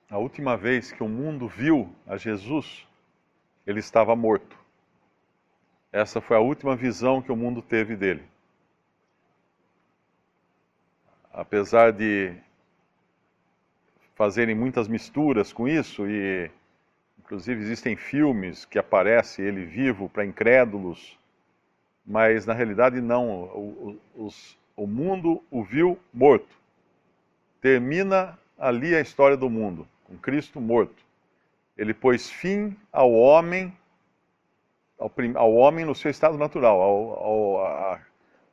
A última vez que o mundo viu a Jesus, ele estava morto. Essa foi a última visão que o mundo teve dele. Apesar de fazerem muitas misturas com isso, e inclusive existem filmes que aparece ele vivo para incrédulos, mas na realidade não. O mundo o viu morto. Termina ali a história do mundo, com Cristo morto. Ele pôs fim ao homem, ao homem no seu estado natural,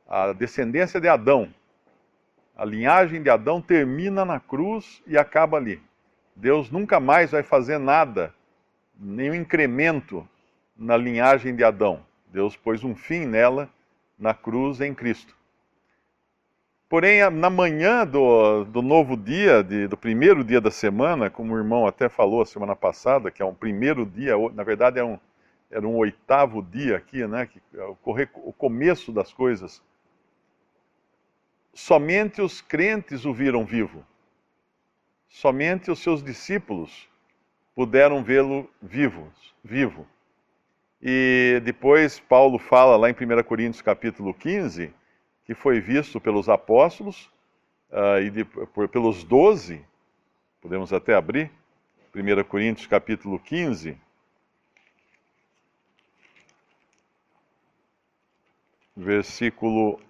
a descendência de Adão. A linhagem de Adão termina na cruz e acaba ali. Deus nunca mais vai fazer nada, nenhum incremento na linhagem de Adão. Deus pôs um fim nela na cruz em Cristo. Porém, na manhã do novo dia, do primeiro dia da semana, como o irmão até falou a semana passada, que é um primeiro dia, na verdade era um oitavo dia aqui, né? Que o começo das coisas. Somente os crentes o viram vivo. Somente os seus discípulos puderam vê-lo vivo. E depois Paulo fala lá em 1 Coríntios capítulo 15, que foi visto pelos apóstolos pelos 12, podemos até abrir, 1 Coríntios capítulo 15, versículo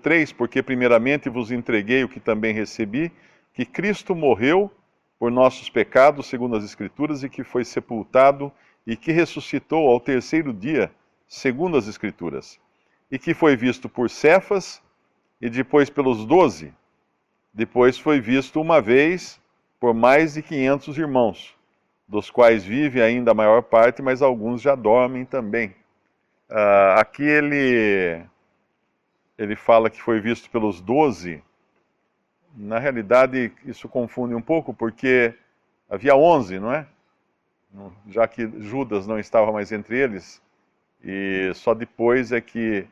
3, porque primeiramente vos entreguei o que também recebi, que Cristo morreu por nossos pecados, segundo as Escrituras, e que foi sepultado, e que ressuscitou ao terceiro dia, segundo as Escrituras, e que foi visto por Cefas, e depois pelos 12, depois foi visto uma vez por mais de 500 irmãos, dos quais vive ainda a maior parte, mas alguns já dormem também. Aqui ele fala que foi visto pelos 12. Na realidade, isso confunde um pouco, porque havia 11, não é? Já que Judas não estava mais entre eles, e só depois é que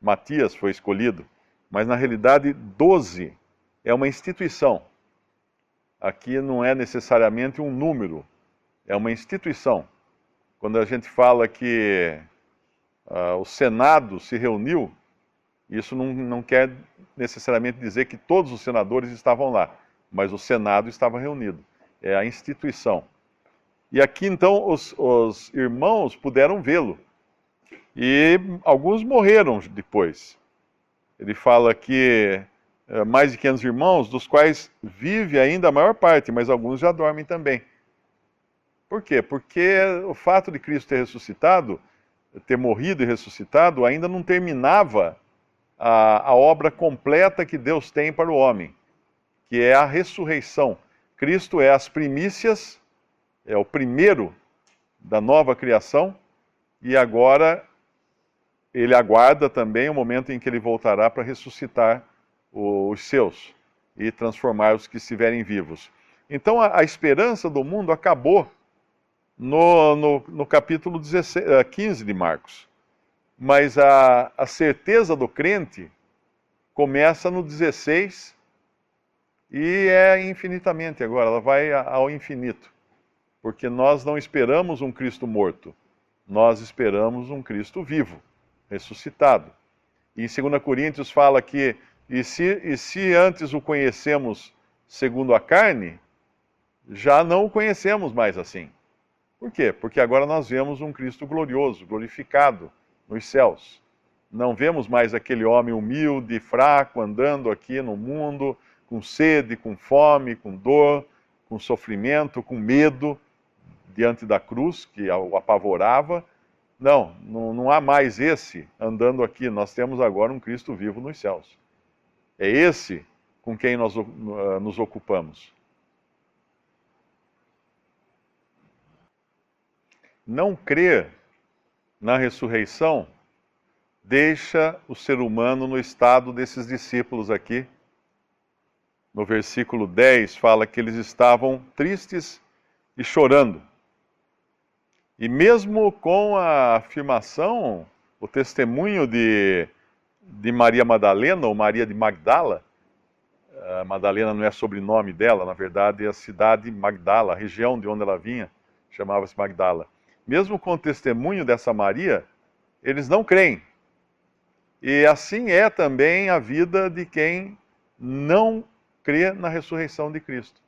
Matias foi escolhido. Mas na realidade, 12 é uma instituição. Aqui não é necessariamente um número, é uma instituição. Quando a gente fala que o Senado se reuniu, isso não quer necessariamente dizer que todos os senadores estavam lá, mas o Senado estava reunido. É a instituição. E aqui então os irmãos puderam vê-lo. E alguns morreram depois. Ele fala que mais de 500 irmãos, dos quais vive ainda a maior parte, mas alguns já dormem também. Por quê? Porque o fato de Cristo ter ressuscitado, ter morrido e ressuscitado, ainda não terminava a obra completa que Deus tem para o homem, que é a ressurreição. Cristo é as primícias, é o primeiro da nova criação, e agora ele aguarda também o momento em que ele voltará para ressuscitar os seus e transformar os que estiverem vivos. Então a esperança do mundo acabou no capítulo 15 de Marcos. Mas a certeza do crente começa no 16 e é infinitamente agora, ela vai ao infinito. Porque nós não esperamos um Cristo morto, nós esperamos um Cristo vivo, ressuscitado. E em 2 Coríntios fala que, e se antes o conhecemos segundo a carne, já não o conhecemos mais assim. Por quê? Porque agora nós vemos um Cristo glorioso, glorificado nos céus. Não vemos mais aquele homem humilde, fraco, andando aqui no mundo, com sede, com fome, com dor, com sofrimento, com medo, diante da cruz, que o apavorava. Não há mais esse andando aqui. Nós temos agora um Cristo vivo nos céus. É esse com quem nós nos ocupamos. Não crer na ressurreição deixa o ser humano no estado desses discípulos aqui. No versículo 10 fala que eles estavam tristes e chorando. E mesmo com a afirmação, o testemunho de Maria Madalena, ou Maria de Magdala, Madalena não é sobrenome dela, na verdade é a cidade Magdala, a região de onde ela vinha, chamava-se Magdala. Mesmo com o testemunho dessa Maria, eles não creem. E assim é também a vida de quem não crê na ressurreição de Cristo.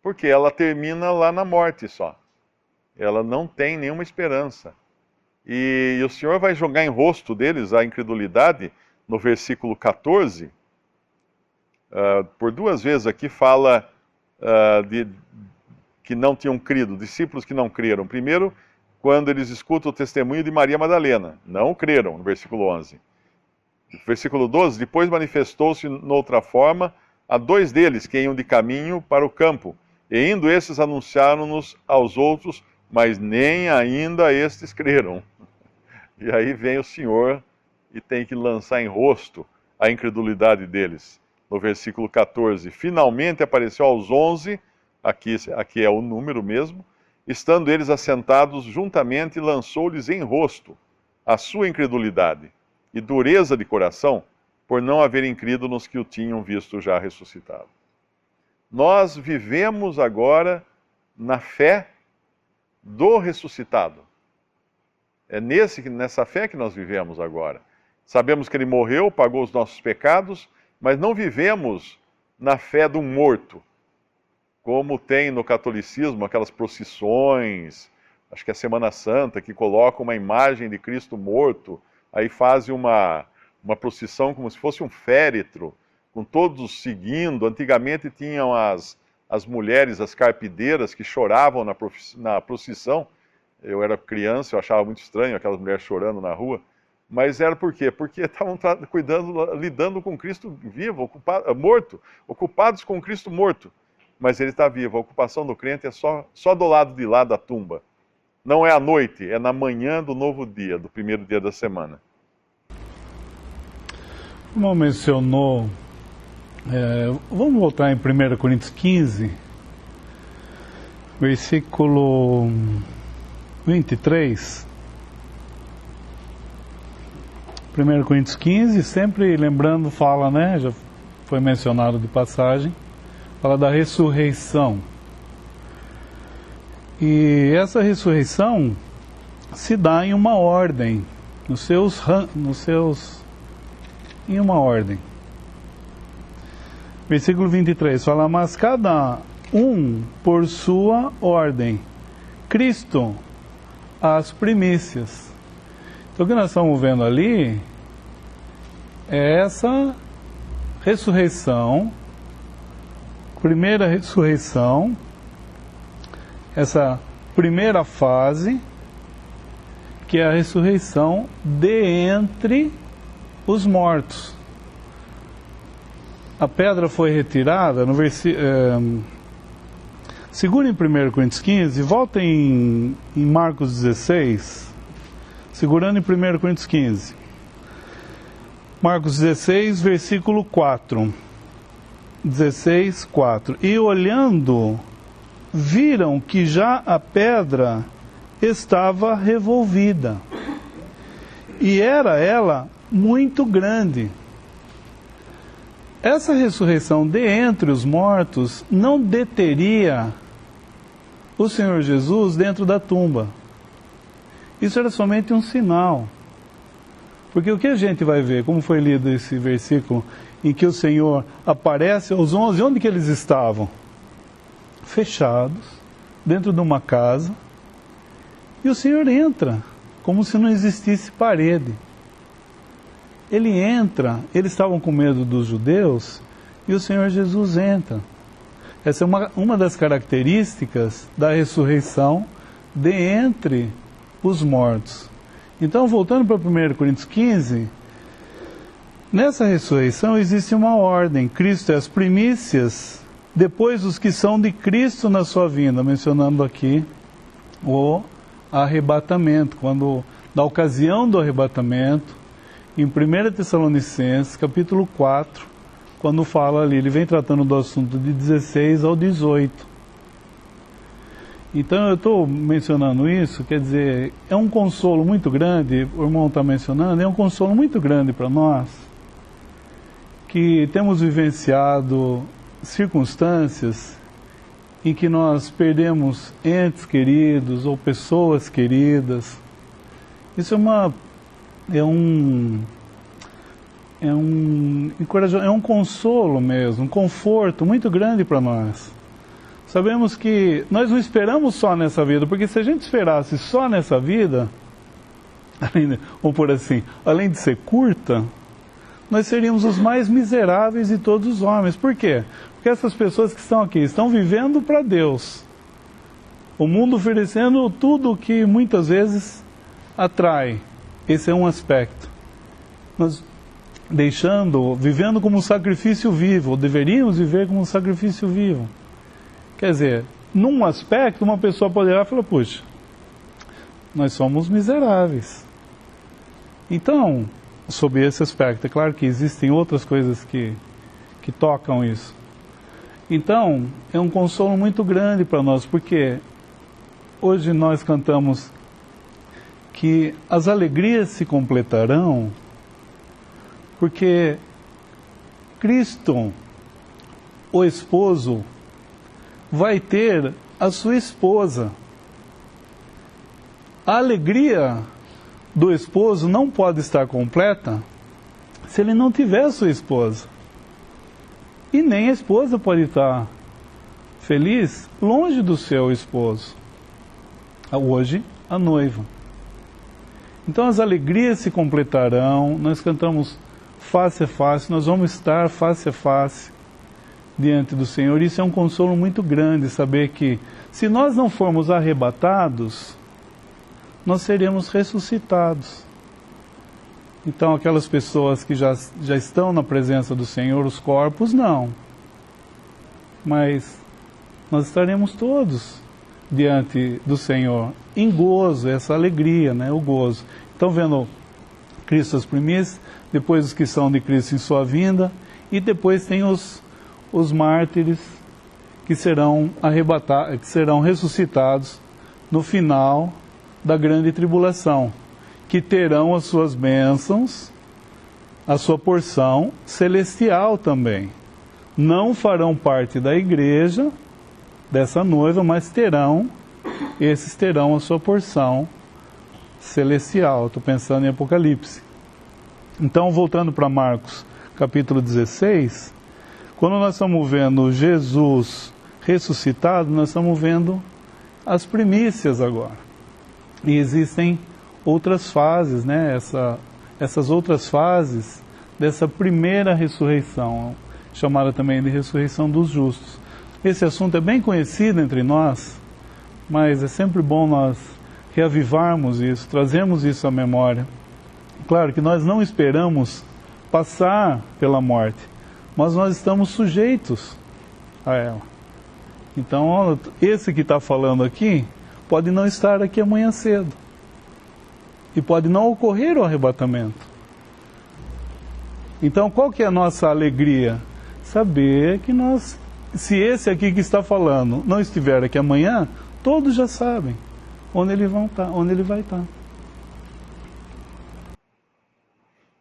Porque ela termina lá na morte só. Ela não tem nenhuma esperança. E o Senhor vai jogar em rosto deles a incredulidade no versículo 14. Por duas vezes aqui fala que não tinham crido, discípulos que não creram. Primeiro, quando eles escutam o testemunho de Maria Madalena. Não creram, no versículo 11. Versículo 12, depois manifestou-se noutra forma a dois deles que iam de caminho para o campo. E indo esses anunciaram-nos aos outros, mas nem ainda estes creram. E aí vem o Senhor e tem que lançar em rosto a incredulidade deles. No versículo 14, finalmente apareceu aos 11, aqui é o número mesmo, estando eles assentados juntamente, lançou-lhes em rosto a sua incredulidade e dureza de coração, por não haverem crido nos que o tinham visto já ressuscitado. Nós vivemos agora na fé do ressuscitado. É nessa fé que nós vivemos agora. Sabemos que ele morreu, pagou os nossos pecados, mas não vivemos na fé do morto, como tem no catolicismo aquelas procissões, acho que é a Semana Santa, que colocam uma imagem de Cristo morto, aí fazem uma procissão como se fosse um féretro, com todos seguindo. Antigamente tinham as mulheres, as carpideiras, que choravam na procissão. Eu era criança, eu achava muito estranho aquelas mulheres chorando na rua. Mas era por quê? Porque estavam lidando com Cristo vivo, morto, ocupados com Cristo morto. Mas ele está vivo. A ocupação do crente é só do lado de lá da tumba. Não é à noite, é na manhã do novo dia, do primeiro dia da semana. Como mencionou, vamos voltar em 1 Coríntios 15, versículo 23. 1 Coríntios 15, sempre lembrando, fala, né? Já foi mencionado de passagem, fala da ressurreição. E essa ressurreição se dá em uma ordem, em uma ordem. Versículo 23 fala: mas cada um por sua ordem, Cristo as primícias. Então o que nós estamos vendo ali é essa ressurreição, primeira ressurreição, essa primeira fase, que é a ressurreição de entre os mortos. A pedra foi retirada, no versículo... segura em 1 Coríntios 15, volta em Marcos 16, segurando em 1 Coríntios 15. Marcos 16, versículo 4. 16, 4. E olhando, viram que já a pedra estava revolvida, e era ela muito grande. Essa ressurreição de entre os mortos não deteria o Senhor Jesus dentro da tumba. Isso era somente um sinal. Porque o que a gente vai ver, como foi lido esse versículo, em que o Senhor aparece aos 11, onde que eles estavam? Fechados, dentro de uma casa, e o Senhor entra, como se não existisse parede. Ele entra, eles estavam com medo dos judeus, e o Senhor Jesus entra. Essa é uma das características da ressurreição de entre os mortos. Então, voltando para 1 Coríntios 15, nessa ressurreição existe uma ordem. Cristo é as primícias, depois os que são de Cristo na sua vinda, mencionando aqui o arrebatamento, quando, na ocasião do arrebatamento, em 1 Tessalonicenses, capítulo 4, quando fala ali, ele vem tratando do assunto de 16 ao 18. Então eu estou mencionando isso, quer dizer, é um consolo muito grande, o irmão está mencionando, é um consolo muito grande para nós, que temos vivenciado circunstâncias em que nós perdemos entes queridos ou pessoas queridas. Isso é um consolo mesmo, um conforto muito grande para nós. Sabemos que nós não esperamos só nessa vida, porque se a gente esperasse só nessa vida, ou por assim, além de ser curta, nós seríamos os mais miseráveis de todos os homens. Por quê? Porque essas pessoas que estão aqui estão vivendo para Deus. O mundo oferecendo tudo o que muitas vezes atrai. Esse é um aspecto. Nós vivendo como um sacrifício vivo, ou deveríamos viver como um sacrifício vivo. Quer dizer, num aspecto, uma pessoa poderá falar, puxa, nós somos miseráveis. Então, sob esse aspecto, é claro que existem outras coisas que tocam isso. Então, é um consolo muito grande para nós, porque hoje nós cantamos que as alegrias se completarão, porque Cristo, o esposo, vai ter a sua esposa. A alegria do esposo não pode estar completa se ele não tiver a sua esposa. E nem a esposa pode estar feliz longe do seu esposo. Hoje, a noiva. Então as alegrias se completarão, nós cantamos face a face, nós vamos estar face a face diante do Senhor. Isso é um consolo muito grande, saber que se nós não formos arrebatados, nós seremos ressuscitados. Então aquelas pessoas que já estão na presença do Senhor, os corpos não. Mas nós estaremos todos diante do Senhor, em gozo, essa alegria, né? O gozo. Então vendo Cristo as primícias, depois os que são de Cristo em sua vinda, e depois tem os mártires que serão arrebatados, que serão ressuscitados no final da grande tribulação, que terão as suas bênçãos, a sua porção celestial também. Não farão parte da igreja, dessa noiva, mas esses terão a sua porção celestial. Estou pensando em Apocalipse. Então, voltando para Marcos, capítulo 16, quando nós estamos vendo Jesus ressuscitado, nós estamos vendo as primícias agora. E existem outras fases, né? Essas outras fases dessa primeira ressurreição, chamada também de ressurreição dos justos. Esse assunto é bem conhecido entre nós, mas é sempre bom nós reavivarmos isso, trazermos isso à memória. Claro que nós não esperamos passar pela morte, mas nós estamos sujeitos a ela. Então, esse que está falando aqui, pode não estar aqui amanhã cedo. E pode não ocorrer o arrebatamento. Então, qual que é a nossa alegria? Saber que se esse aqui que está falando não estiver aqui amanhã, todos já sabem onde ele vai estar.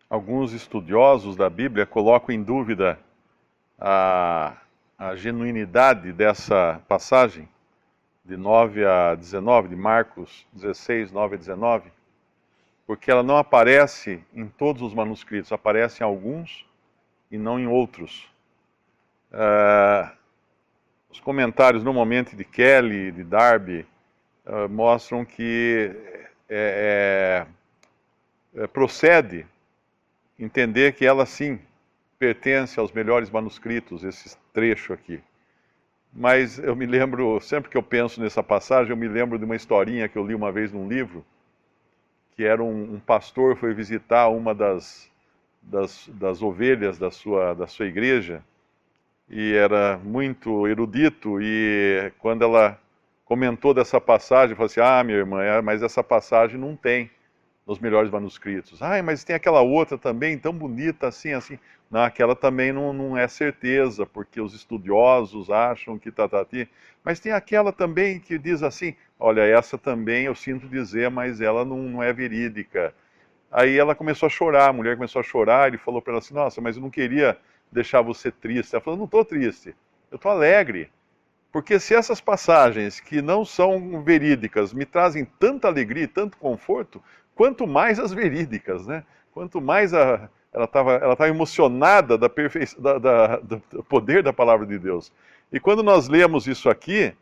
Alguns estudiosos da Bíblia colocam em dúvida a genuinidade dessa passagem, de 9 a 19, de Marcos 16, 9 a 19, porque ela não aparece em todos os manuscritos, aparece em alguns e não em outros. Os comentários, normalmente, de Kelly, de Darby, mostram que procede entender que ela, sim, pertence aos melhores manuscritos, esse trecho aqui. Mas eu me lembro, sempre que eu penso nessa passagem, eu me lembro de uma historinha que eu li uma vez num livro, que era um pastor foi visitar uma das ovelhas da sua igreja, e era muito erudito, e quando ela comentou dessa passagem, falou assim, minha irmã, mas essa passagem não tem nos melhores manuscritos. Mas tem aquela outra também, tão bonita assim, assim. Não, aquela também não é certeza, porque os estudiosos acham que Mas tem aquela também que diz assim, olha, essa também eu sinto dizer, mas ela não é verídica. Aí ela começou a chorar, a mulher começou a chorar, ele falou para ela assim, nossa, mas eu não queria deixar você triste. Ela falou, não estou triste, eu estou alegre. Porque se essas passagens que não são verídicas me trazem tanta alegria e tanto conforto, quanto mais as verídicas, né? Quanto mais ela estava emocionada do poder da palavra de Deus. E quando nós lemos isso aqui,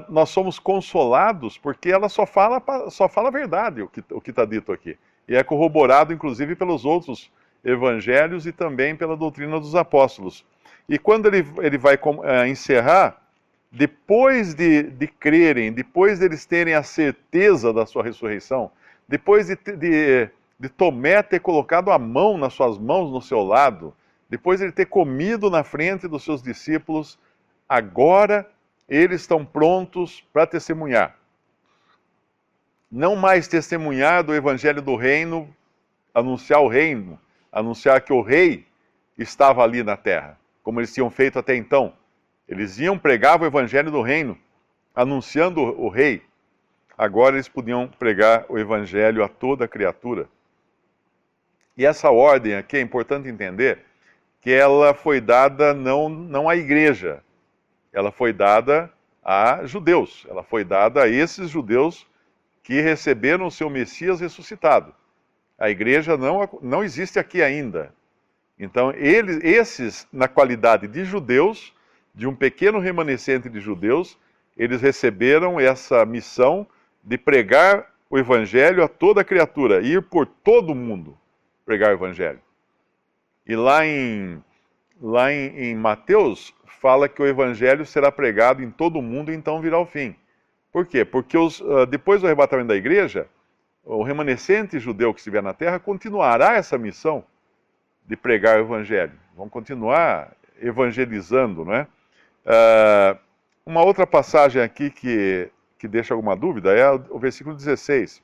nós somos consolados porque ela só fala a verdade, o que está dito aqui. E é corroborado, inclusive, pelos outros evangelhos e também pela doutrina dos apóstolos. E quando ele vai encerrar, depois de crerem, depois de eles terem a certeza da sua ressurreição, depois de Tomé ter colocado a mão nas suas mãos no seu lado, depois de ele ter comido na frente dos seus discípulos, agora eles estão prontos para testemunhar. Não mais testemunhar do evangelho do reino, anunciar o reino, anunciar que o rei estava ali na terra, como eles tinham feito até então. Eles iam pregar o evangelho do reino, anunciando o rei. Agora eles podiam pregar o evangelho a toda criatura. E essa ordem aqui é importante entender que ela foi dada não à igreja, ela foi dada a judeus, ela foi dada a esses judeus que receberam o seu Messias ressuscitado. A igreja não existe aqui ainda. Então, esses, na qualidade de judeus, de um pequeno remanescente de judeus, eles receberam essa missão de pregar o evangelho a toda criatura, ir por todo o mundo pregar o evangelho. E lá em Mateus, fala que o evangelho será pregado em todo o mundo e então virá o fim. Por quê? Porque depois do arrebatamento da igreja, o remanescente judeu que estiver na terra continuará essa missão de pregar o evangelho. Vão continuar evangelizando, não é? Uma outra passagem aqui que deixa alguma dúvida é o versículo 16.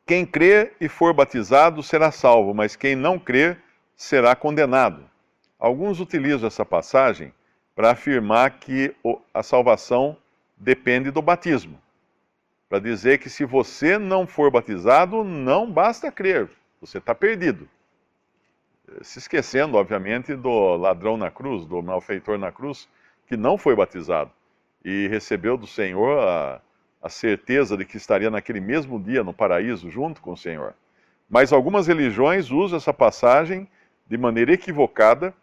Quem crer e for batizado será salvo, mas quem não crer será condenado. Alguns utilizam essa passagem para afirmar que a salvação depende do batismo. Para dizer que se você não for batizado, não basta crer, você está perdido. Se esquecendo, obviamente, do ladrão na cruz, do malfeitor na cruz, que não foi batizado e recebeu do Senhor a certeza de que estaria naquele mesmo dia no paraíso junto com o Senhor. Mas algumas religiões usam essa passagem de maneira equivocada,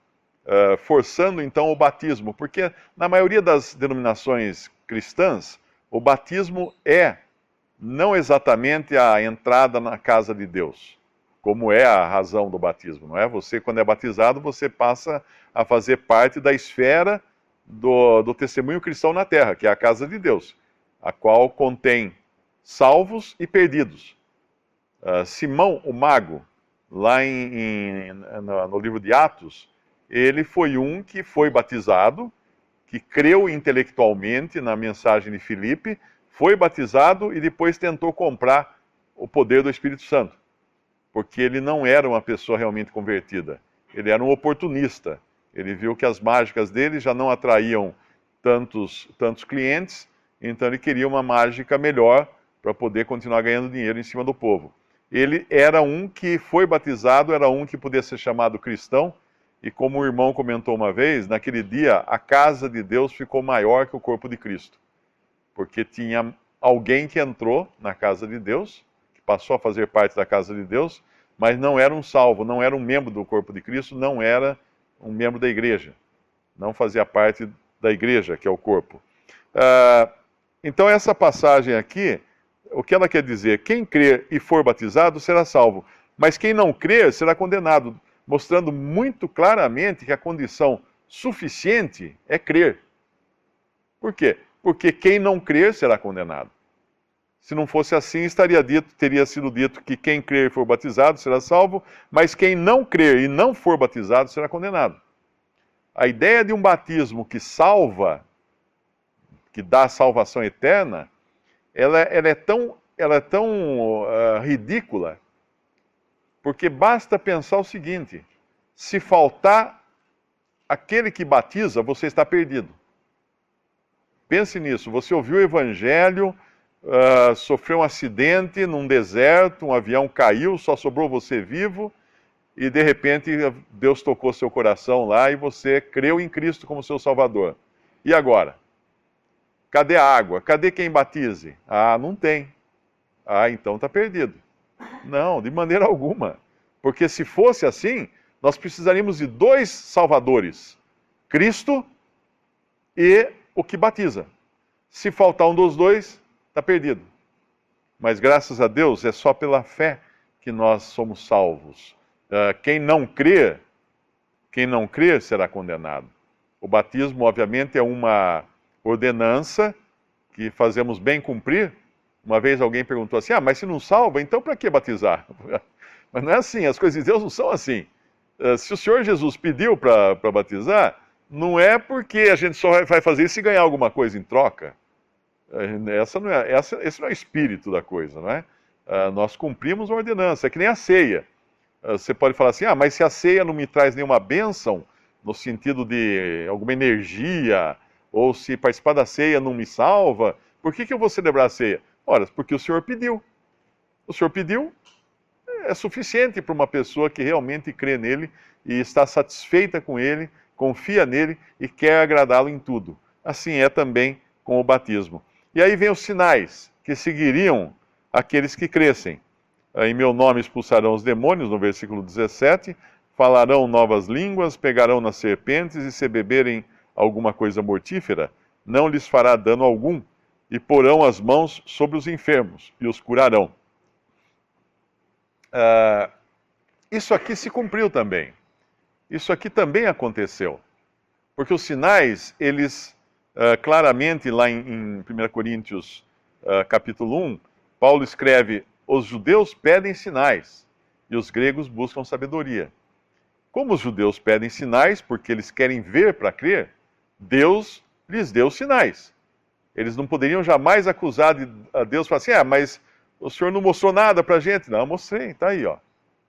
forçando então o batismo, porque na maioria das denominações cristãs, o batismo é não exatamente a entrada na casa de Deus, como é a razão do batismo, não é? Você, quando é batizado, você passa a fazer parte da esfera do testemunho cristão na terra, que é a casa de Deus, a qual contém salvos e perdidos. Simão, o mago, lá no livro de Atos, ele foi um que foi batizado, que creu intelectualmente na mensagem de Filipe, foi batizado e depois tentou comprar o poder do Espírito Santo, porque ele não era uma pessoa realmente convertida, ele era um oportunista. Ele viu que as mágicas dele já não atraíam tantos clientes, então ele queria uma mágica melhor para poder continuar ganhando dinheiro em cima do povo. Ele era um que foi batizado, era um que podia ser chamado cristão, e como o irmão comentou uma vez, naquele dia a casa de Deus ficou maior que o corpo de Cristo, porque tinha alguém que entrou na casa de Deus, que passou a fazer parte da casa de Deus, mas não era um salvo, não era um membro do corpo de Cristo, não era um membro da igreja, não fazia parte da igreja, que é o corpo. Então essa passagem aqui, o que ela quer dizer? Quem crer e for batizado será salvo, mas quem não crer será condenado, mostrando muito claramente que a condição suficiente é crer. Por quê? Porque quem não crer será condenado. Se não fosse assim, teria sido dito que quem crer e for batizado será salvo, mas quem não crer e não for batizado será condenado. A ideia de um batismo que salva, que dá a salvação eterna, ela é tão ridícula, porque basta pensar o seguinte: se faltar aquele que batiza, você está perdido. Pense nisso, você ouviu o evangelho, sofreu um acidente num deserto, um avião caiu, só sobrou você vivo, e de repente Deus tocou seu coração lá e você creu em Cristo como seu Salvador. E agora? Cadê a água? Cadê quem batize? Ah, não tem. Ah, então está perdido. Não, de maneira alguma. Porque se fosse assim, nós precisaríamos de 2 salvadores: Cristo e o que batiza. Se faltar um dos 2, está perdido. Mas graças a Deus, é só pela fé que nós somos salvos. Quem não crer será condenado. O batismo, obviamente, é uma ordenança que fazemos bem cumprir. Uma vez alguém perguntou assim, mas se não salva, então para que batizar? Mas não é assim, as coisas de Deus não são assim. Se o Senhor Jesus pediu para batizar, não é porque a gente só vai fazer isso e ganhar alguma coisa em troca. Esse não é o espírito da coisa, não é? Nós cumprimos uma ordenança, é que nem a ceia. Você pode falar assim, mas se a ceia não me traz nenhuma bênção, no sentido de alguma energia, ou se participar da ceia não me salva, por que eu vou celebrar a ceia? Ora, porque o Senhor pediu. O Senhor pediu, é suficiente para uma pessoa que realmente crê nele e está satisfeita com ele, confia nele e quer agradá-lo em tudo. Assim é também com o batismo. E aí vem os sinais que seguiriam aqueles que crescem. Em meu nome expulsarão os demônios, no versículo 17, falarão novas línguas, pegarão nas serpentes e se beberem alguma coisa mortífera, não lhes fará dano algum, e porão as mãos sobre os enfermos e os curarão. Isso aqui se cumpriu também. Isso aqui também aconteceu. Porque os sinais, eles claramente, lá em 1 Coríntios capítulo 1, Paulo escreve, os judeus pedem sinais e os gregos buscam sabedoria. Como os judeus pedem sinais, porque eles querem ver para crer, Deus lhes deu sinais. Eles não poderiam jamais acusar a Deus e falar assim, mas o Senhor não mostrou nada para a gente. Não, eu mostrei, está aí, ó.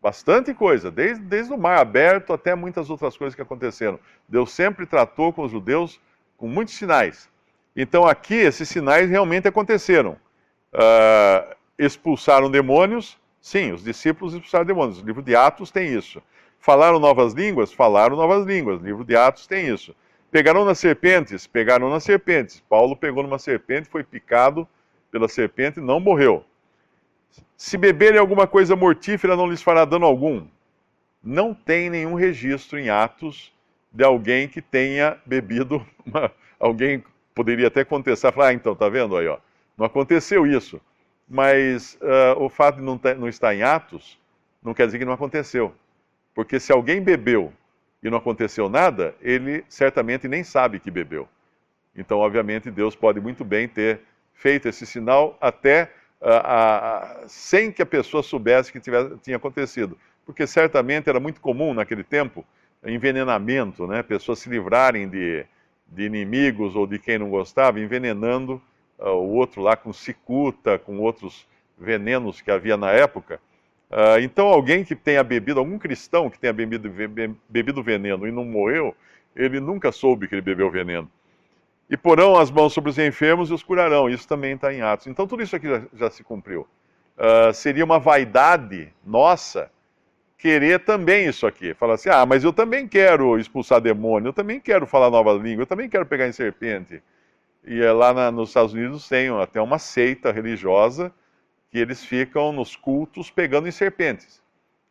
Bastante coisa, desde o mar aberto até muitas outras coisas que aconteceram. Deus sempre tratou com os judeus com muitos sinais. Então aqui, esses sinais realmente aconteceram. Expulsaram demônios, sim, os discípulos expulsaram demônios. O livro de Atos tem isso. Falaram novas línguas? Falaram novas línguas. O livro de Atos tem isso. Pegaram nas serpentes? Pegaram nas serpentes. Paulo pegou numa serpente, foi picado pela serpente e não morreu. Se beberem alguma coisa mortífera, não lhes fará dano algum. Não tem nenhum registro em Atos de alguém que tenha bebido. Alguém poderia até contestar, falar, então, tá vendo aí, ó? Não aconteceu isso. Mas o fato de não estar em Atos, não quer dizer que não aconteceu. Porque se alguém bebeu e não aconteceu nada, ele certamente nem sabe que bebeu. Então, obviamente, Deus pode muito bem ter feito esse sinal até sem que a pessoa soubesse que tinha acontecido. Porque certamente era muito comum naquele tempo envenenamento, né? Pessoas se livrarem de inimigos ou de quem não gostava, envenenando o outro lá com cicuta, com outros venenos que havia na época. Então alguém que tenha bebido, algum cristão que tenha bebido veneno e não morreu, ele nunca soube que ele bebeu veneno. E porão as mãos sobre os enfermos e os curarão. Isso também está em Atos. Então tudo isso aqui já se cumpriu. Seria uma vaidade nossa querer também isso aqui. Falar assim, mas eu também quero expulsar demônio, eu também quero falar nova língua, eu também quero pegar em serpente. E lá nos Estados Unidos tem até uma seita religiosa que eles ficam nos cultos pegando em serpentes.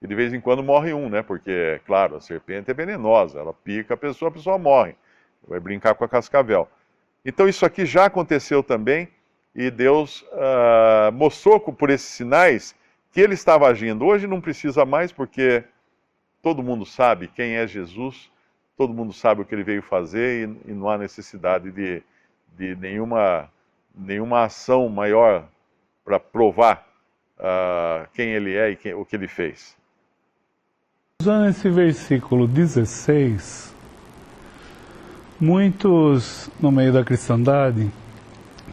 E de vez em quando morre um, né? Porque, claro, a serpente é venenosa, ela pica a pessoa morre. Vai brincar com a cascavel. Então isso aqui já aconteceu também, e Deus mostrou por esses sinais que Ele estava agindo. Hoje não precisa mais, porque todo mundo sabe quem é Jesus, todo mundo sabe o que Ele veio fazer, e não há necessidade de nenhuma ação maior para provar quem Ele é e o que Ele fez. Usando esse versículo 16, muitos no meio da cristandade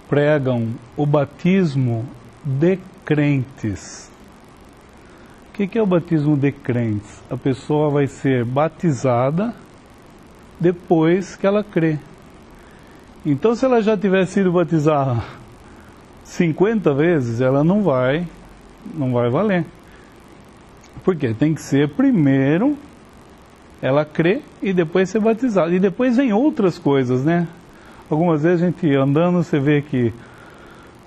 pregam o batismo de crentes. O que é o batismo de crentes? A pessoa vai ser batizada depois que ela crê. Então, se ela já tiver sido batizada 50 vezes, ela não vai valer. Porque tem que ser primeiro ela crer e depois ser batizada. E depois vem outras coisas, né? Algumas vezes a gente andando, você vê que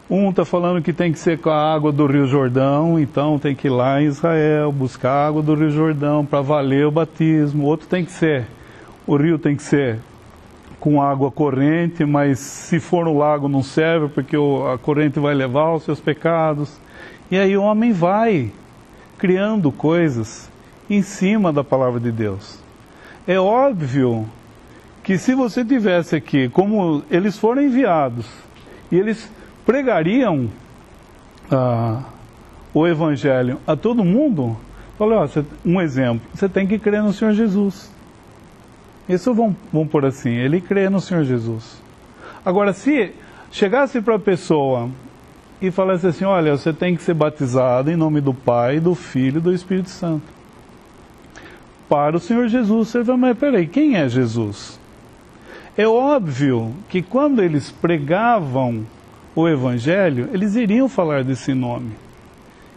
um está falando que tem que ser com a água do Rio Jordão, então tem que ir lá em Israel, buscar a água do Rio Jordão para valer o batismo. Outro tem que ser, o rio tem que ser com água corrente, mas se for no lago não serve, porque a corrente vai levar os seus pecados. E aí o homem vai criando coisas em cima da palavra de Deus. É óbvio que se você tivesse aqui, como eles foram enviados, e eles pregariam o Evangelho a todo mundo, falei, um exemplo, você tem que crer no Senhor Jesus. Isso vamos pôr assim, ele crê no Senhor Jesus. Agora, se chegasse para a pessoa e falasse assim, olha, você tem que ser batizado em nome do Pai, do Filho e do Espírito Santo. Para o Senhor Jesus, você vai, mas peraí, quem é Jesus? É óbvio que quando eles pregavam o Evangelho, eles iriam falar desse nome.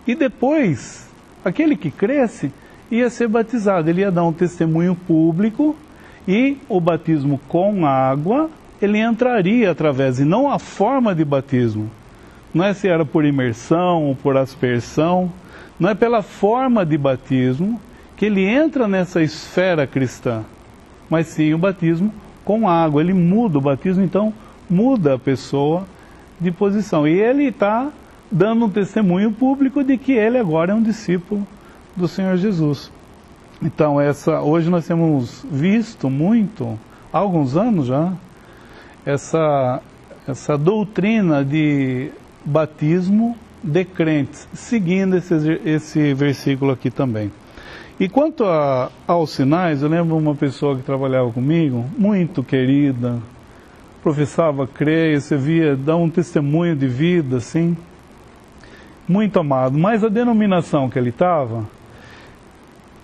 E depois, aquele que cresce ia ser batizado, ele ia dar um testemunho público e o batismo com água, ele entraria através, e não a forma de batismo. Não é se era por imersão ou por aspersão, não é pela forma de batismo que ele entra nessa esfera cristã, mas sim o batismo com água. Ele muda o batismo, então muda a pessoa de posição. E ele está dando um testemunho público de que ele agora é um discípulo do Senhor Jesus. Então, hoje nós temos visto muito, há alguns anos já, essa doutrina de batismo de crentes, seguindo esse versículo aqui também. E quanto aos sinais, eu lembro uma pessoa que trabalhava comigo, muito querida, professava crer, você via, dá um testemunho de vida, assim, muito amado, mas a denominação que ele estava,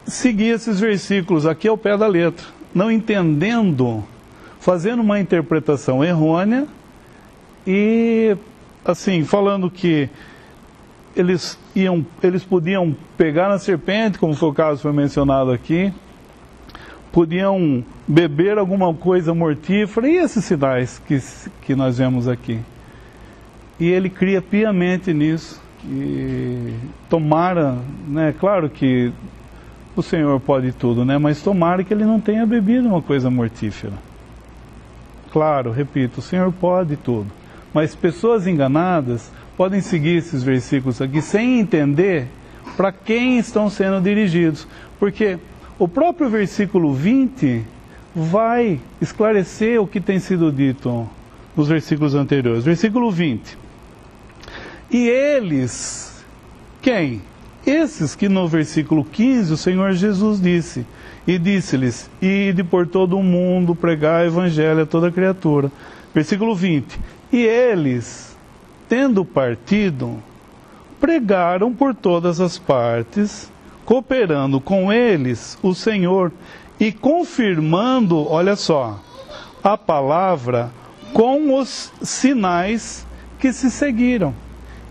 seguia esses versículos aqui ao pé da letra, não entendendo, fazendo uma interpretação errônea e, assim, falando que eles podiam pegar na serpente, como foi o caso que foi mencionado aqui, podiam beber alguma coisa mortífera, e esses sinais que nós vemos aqui. E ele cria piamente nisso, e tomara, né, claro que o Senhor pode tudo, né, mas tomara que ele não tenha bebido uma coisa mortífera. Claro, repito, o Senhor pode tudo, mas pessoas enganadas podem seguir esses versículos aqui sem entender para quem estão sendo dirigidos, porque o próprio versículo 20 vai esclarecer o que tem sido dito nos versículos anteriores. Versículo 20. E eles, quem? Esses que no versículo 15 o Senhor Jesus disse, e disse-lhes, ide por todo o mundo pregar o evangelho a toda criatura. Versículo 20. E eles, tendo partido, pregaram por todas as partes, cooperando com eles o Senhor e confirmando, olha só, a palavra com os sinais que se seguiram.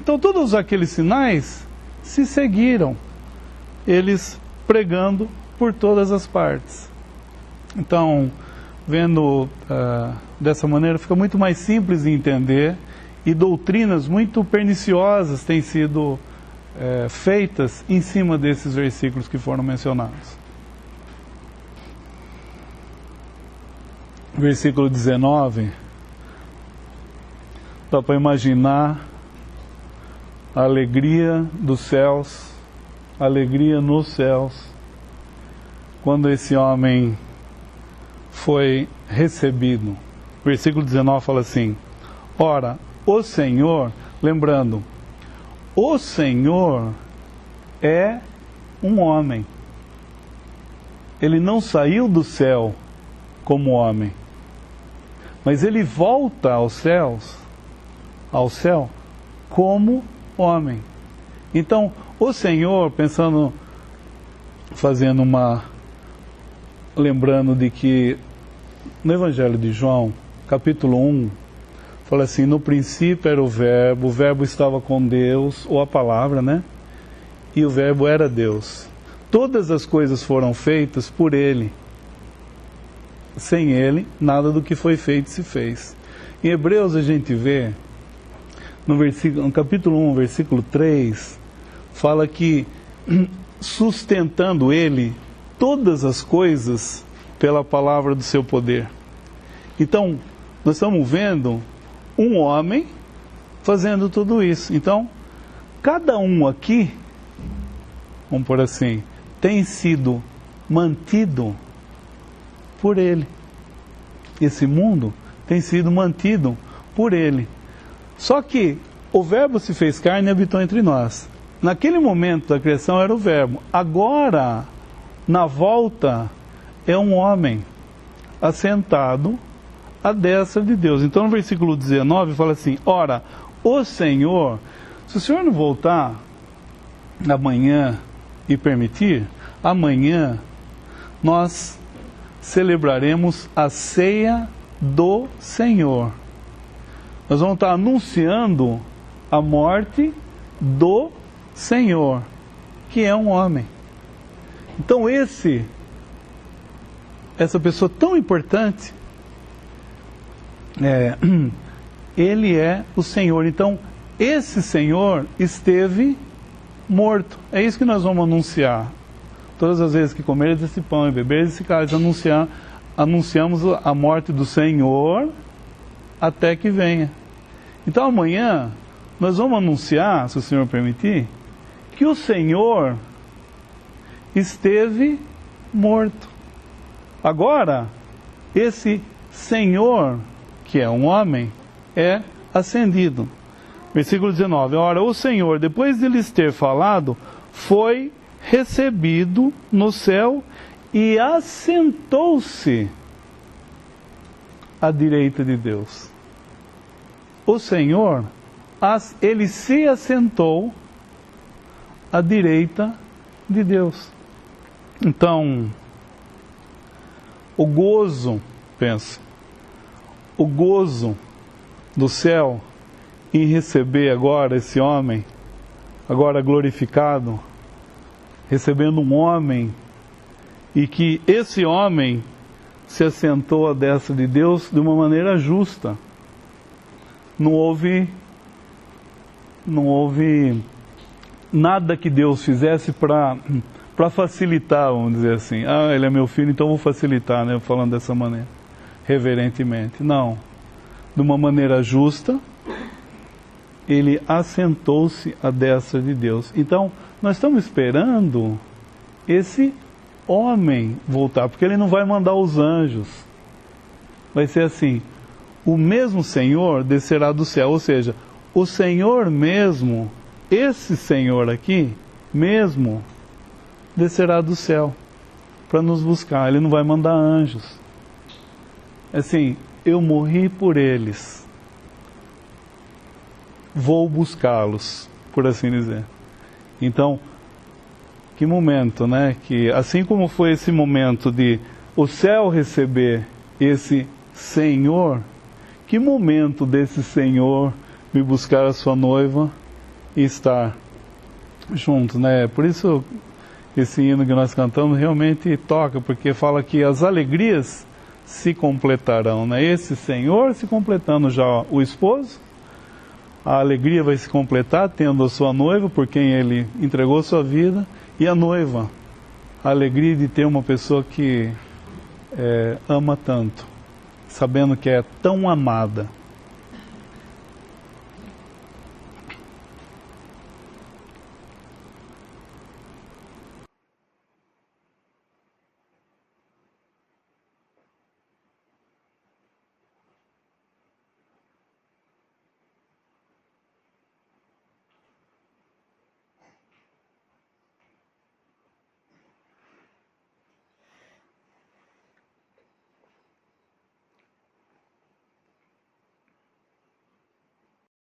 Então todos aqueles sinais se seguiram, eles pregando por todas as partes. Então, vendo dessa maneira, fica muito mais simples de entender, e doutrinas muito perniciosas têm sido feitas em cima desses versículos que foram mencionados. Versículo 19, dá para imaginar a alegria dos céus, a alegria nos céus, quando esse homem foi recebido. Versículo 19 fala assim, ora, o Senhor, lembrando, o Senhor é um homem. Ele não saiu do céu como homem, mas ele volta ao céu como homem. Então, o Senhor, lembrando de que no Evangelho de João, capítulo 1, fala assim, no princípio era o verbo estava com Deus, ou a palavra, né? E o verbo era Deus. todas as coisas foram feitas por Ele. Sem Ele, nada do que foi feito se fez. Em Hebreus a gente vê, no capítulo 1, versículo 3, fala que sustentando Ele todas as coisas pela palavra do seu poder. Então, nós estamos vendo um homem fazendo tudo isso. Então, cada um aqui, vamos por assim, tem sido mantido por Ele. Esse mundo tem sido mantido por Ele. Só que o Verbo se fez carne e habitou entre nós. Naquele momento da criação era o Verbo. Agora, na volta, é um homem assentado à destra de Deus. Então no versículo 19 fala assim: ora, o Senhor, se o Senhor não voltar amanhã e permitir, amanhã nós celebraremos a ceia do Senhor. Nós vamos estar anunciando a morte do Senhor, que é um homem. Então essa pessoa tão importante, ele é o Senhor. Então esse Senhor esteve morto. É isso que nós vamos anunciar. Todas as vezes que comeres esse pão e beberes esse cálice, anunciamos a morte do Senhor até que venha. Então amanhã nós vamos anunciar, se o Senhor permitir, que o Senhor esteve morto. Agora, esse Senhor, que é um homem, é ascendido. Versículo 19. Ora, o Senhor, depois de lhes ter falado, foi recebido no céu e assentou-se à direita de Deus. O Senhor, ele se assentou à direita de Deus. Então, o gozo do céu em receber agora esse homem, agora glorificado, recebendo um homem, e que esse homem se assentou à destra de Deus de uma maneira justa. Não houve nada que Deus fizesse para facilitar, vamos dizer assim. Ah, ele é meu filho, então vou facilitar, né? Falando dessa maneira, reverentemente. Não. De uma maneira justa, ele assentou-se à destra de Deus. Então, nós estamos esperando esse homem voltar, porque ele não vai mandar os anjos. Vai ser assim: o mesmo Senhor descerá do céu, ou seja, o Senhor mesmo, esse Senhor aqui, mesmo, descerá do céu para nos buscar. Ele não vai mandar anjos. Assim, eu morri por eles, vou buscá-los, por assim dizer. Então, que momento, né? Que assim como foi esse momento de o céu receber esse Senhor, que momento desse Senhor me buscar a sua noiva e estar juntos, né? Por isso esse hino que nós cantamos realmente toca, porque fala que as alegrias se completarão, né? Esse Senhor se completando já o esposo, a alegria vai se completar tendo a sua noiva, por quem ele entregou sua vida, e a noiva, a alegria de ter uma pessoa que ama tanto, sabendo que é tão amada.